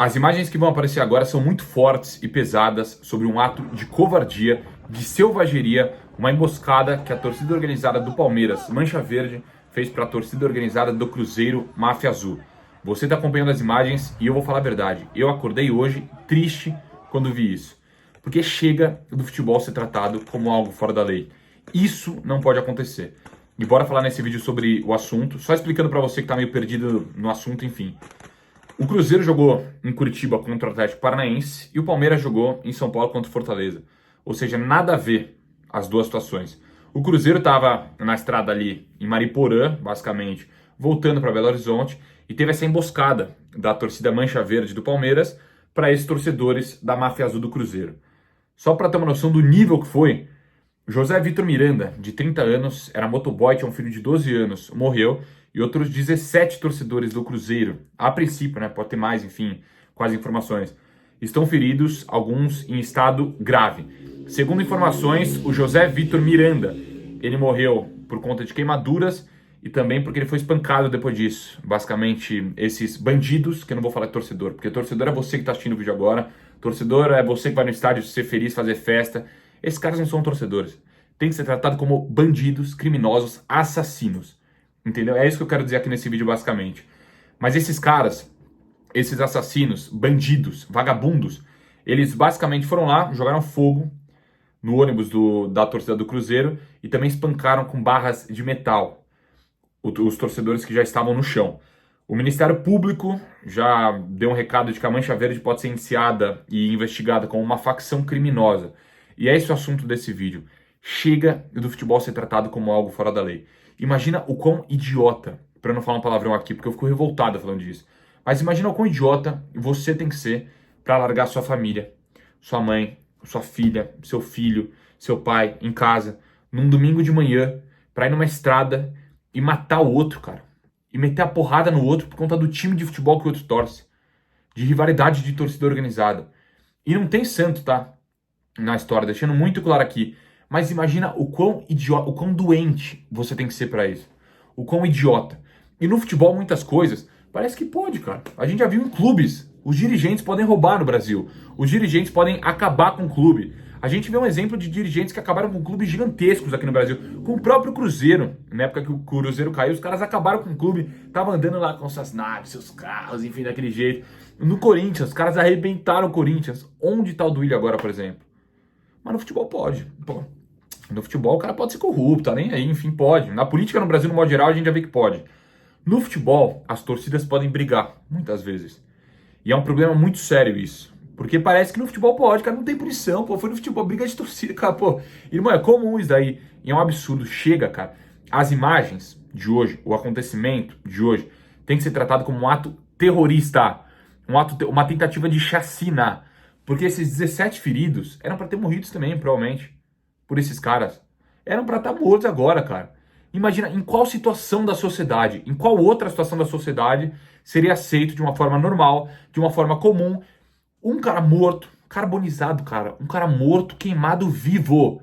As imagens que vão aparecer agora são muito fortes e pesadas sobre um ato de covardia, de selvageria, uma emboscada que a torcida organizada do Palmeiras, Mancha Verde, fez para a torcida organizada do Cruzeiro, Máfia Azul. Você está acompanhando as imagens e eu vou falar a verdade. Eu acordei hoje triste quando vi isso. Porque chega do futebol ser tratado como algo fora da lei. Isso não pode acontecer. E bora falar nesse vídeo sobre o assunto, só explicando para você que está meio perdido no assunto, enfim. O Cruzeiro jogou em Curitiba contra o Atlético Paranaense e o Palmeiras jogou em São Paulo contra o Fortaleza. Ou seja, nada a ver as duas situações. O Cruzeiro estava na estrada ali em Mariporã, basicamente, voltando para Belo Horizonte, e teve essa emboscada da torcida Mancha Verde do Palmeiras para esses torcedores da Máfia Azul do Cruzeiro. Só para ter uma noção do nível que foi, José Vitor Miranda, de 30 anos, era motoboy, tinha um filho de 12 anos, morreu, e outros 17 torcedores do Cruzeiro, a princípio, né, pode ter mais, enfim, com as informações, estão feridos, alguns em estado grave. Segundo informações, o José Vitor Miranda, ele morreu por conta de queimaduras e também porque ele foi espancado depois disso. Basicamente, esses bandidos, que eu não vou falar de torcedor, porque torcedor é você que está assistindo o vídeo agora, torcedor é você que vai no estádio ser feliz, fazer festa. Esses caras não são torcedores. Tem que ser tratado como bandidos, criminosos, assassinos. Entendeu? É isso que eu quero dizer aqui nesse vídeo, basicamente. Mas esses caras, esses assassinos, bandidos, vagabundos, eles basicamente foram lá, jogaram fogo no ônibus da torcida do Cruzeiro e também espancaram com barras de metal os torcedores que já estavam no chão. O Ministério Público já deu um recado de que a Mancha Verde pode ser iniciada e investigada como uma facção criminosa. E é esse o assunto desse vídeo. Chega do futebol ser tratado como algo fora da lei. Imagina o quão idiota, para não falar um palavrão aqui, porque eu fico revoltado falando disso. Mas imagina o quão idiota você tem que ser para largar sua família, sua mãe, sua filha, seu filho, seu pai em casa, num domingo de manhã, para ir numa estrada e matar o outro, cara. E meter a porrada no outro por conta do time de futebol que o outro torce. De rivalidade de torcida organizada. E não tem santo, tá? Na história, deixando muito claro aqui. Mas imagina o quão idiota, o quão doente você tem que ser pra isso. O quão idiota. E no futebol, muitas coisas, parece que pode, cara. A gente já viu em clubes. Os dirigentes podem roubar no Brasil. Os dirigentes podem acabar com o clube. A gente vê um exemplo de dirigentes que acabaram com clubes gigantescos aqui no Brasil. Com o próprio Cruzeiro. Na época que o Cruzeiro caiu, os caras acabaram com o clube. Estavam andando lá com suas naves, seus carros, enfim, daquele jeito. No Corinthians, os caras arrebentaram o Corinthians. Onde tá o Duílio agora, por exemplo? Mas no futebol pode. Pô, no futebol o cara pode ser corrupto, tá nem aí, enfim, pode. Na política no Brasil, no modo geral, a gente já vê que pode. No futebol, as torcidas podem brigar, muitas vezes. E é um problema muito sério isso. Porque parece que no futebol pode, cara, não tem punição, pô, foi no futebol, briga de torcida, cara, pô. Irmão, é comum isso daí. E é um absurdo, chega, cara. As imagens de hoje, o acontecimento de hoje, tem que ser tratado como um ato terrorista. Uma tentativa de chacina. Porque esses 17 feridos eram para ter morrido também, provavelmente, por esses caras. Eram para estar mortos agora, cara. Imagina em qual situação da sociedade, em qual outra situação da sociedade seria aceito de uma forma normal, de uma forma comum, um cara morto, carbonizado, cara, um cara morto, queimado vivo,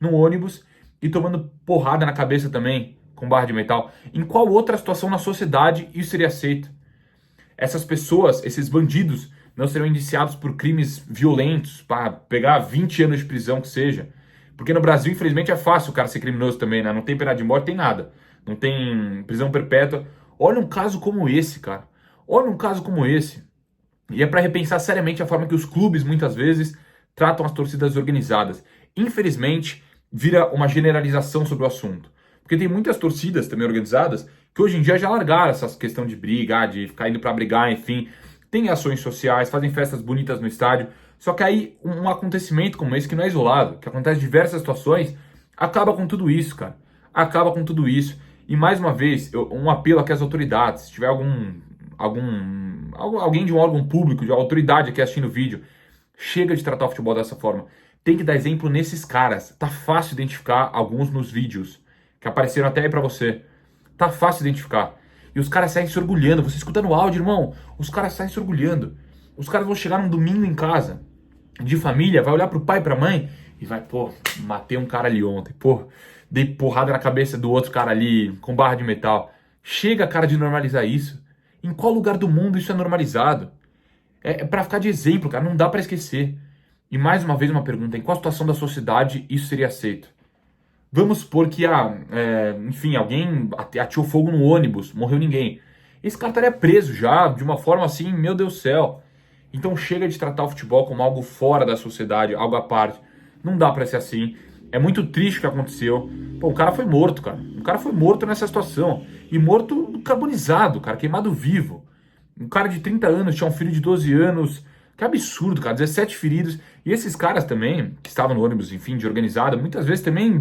num ônibus e tomando porrada na cabeça também, com barra de metal. Em qual outra situação na sociedade isso seria aceito? Essas pessoas, esses bandidos, não serão indiciados por crimes violentos, para pegar 20 anos de prisão que seja. Porque no Brasil, infelizmente, é fácil o cara ser criminoso também, né? Não tem pena de morte, tem nada. Não tem prisão perpétua. Olha um caso como esse, cara. Olha um caso como esse. E é para repensar seriamente a forma que os clubes, muitas vezes, tratam as torcidas organizadas. Infelizmente, vira uma generalização sobre o assunto. Porque tem muitas torcidas também organizadas que hoje em dia já largaram essa questão de briga, de ficar indo para brigar, enfim. Tem ações sociais, fazem festas bonitas no estádio. Só que aí um acontecimento como esse, que não é isolado, que acontece em diversas situações, acaba com tudo isso, cara. Acaba com tudo isso. E mais uma vez, um apelo aqui às autoridades. Se tiver alguém de um órgão público, de uma autoridade aqui assistindo o vídeo, chega de tratar o futebol dessa forma. Tem que dar exemplo nesses caras. Tá fácil identificar alguns nos vídeos, que apareceram até aí pra você. Tá fácil identificar. E os caras saem se orgulhando. Você escutando o áudio, irmão? Os caras saem se orgulhando. Os caras vão chegar num domingo em casa, de família, vai olhar pro pai e pra mãe e vai, pô, matei um cara ali ontem. Pô, dei porrada na cabeça do outro cara ali, com barra de metal. Chega, cara, de normalizar isso. Em qual lugar do mundo isso é normalizado? É para ficar de exemplo, cara, não dá para esquecer. E mais uma vez uma pergunta, em qual situação da sociedade isso seria aceito? Vamos supor que, enfim, alguém ateou fogo no ônibus, morreu ninguém. Esse cara estaria preso já, de uma forma assim, meu Deus do céu. Então chega de tratar o futebol como algo fora da sociedade, algo à parte. Não dá pra ser assim. É muito triste o que aconteceu. Pô, o cara foi morto, cara. O cara foi morto nessa situação. E morto carbonizado, cara, queimado vivo. Um cara de 30 anos tinha um filho de 12 anos. Que absurdo, cara. 17 feridos. E esses caras também, que estavam no ônibus, enfim, de organizada, muitas vezes também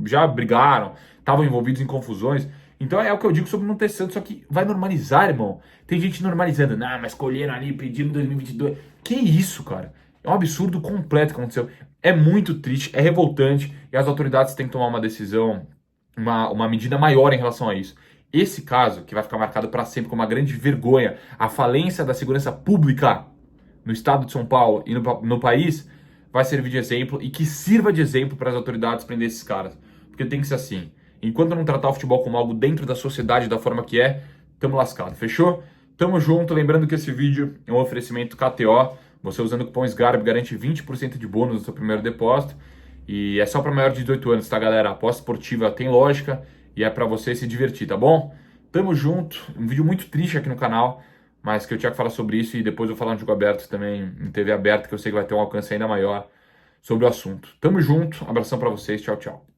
já brigaram, estavam envolvidos em confusões. Então é o que eu digo sobre não ter santo, só que vai normalizar, irmão. Tem gente normalizando. Não, mas escolheram ali, pedindo 2022. Que isso, cara? É um absurdo completo que aconteceu. É muito triste, é revoltante, e as autoridades têm que tomar uma decisão, uma medida maior em relação a isso. Esse caso, que vai ficar marcado para sempre como uma grande vergonha, a falência da segurança pública no estado de São Paulo e no país, vai servir de exemplo e que sirva de exemplo para as autoridades prender esses caras. Porque tem que ser assim. Enquanto não tratar o futebol como algo dentro da sociedade da forma que é, tamo lascado, fechou? Tamo junto, lembrando que esse vídeo é um oferecimento KTO. Você usando o cupom SGARB garante 20% de bônus no seu primeiro depósito. E é só para maior de 18 anos, tá, galera? A aposta esportiva tem lógica e é para você se divertir, tá bom? Tamo junto. Um vídeo muito triste aqui no canal, mas que eu tinha que falar sobre isso e depois eu vou falar no Jogo Aberto também, em TV aberta, que eu sei que vai ter um alcance ainda maior sobre o assunto. Tamo junto, abração para vocês, tchau, tchau.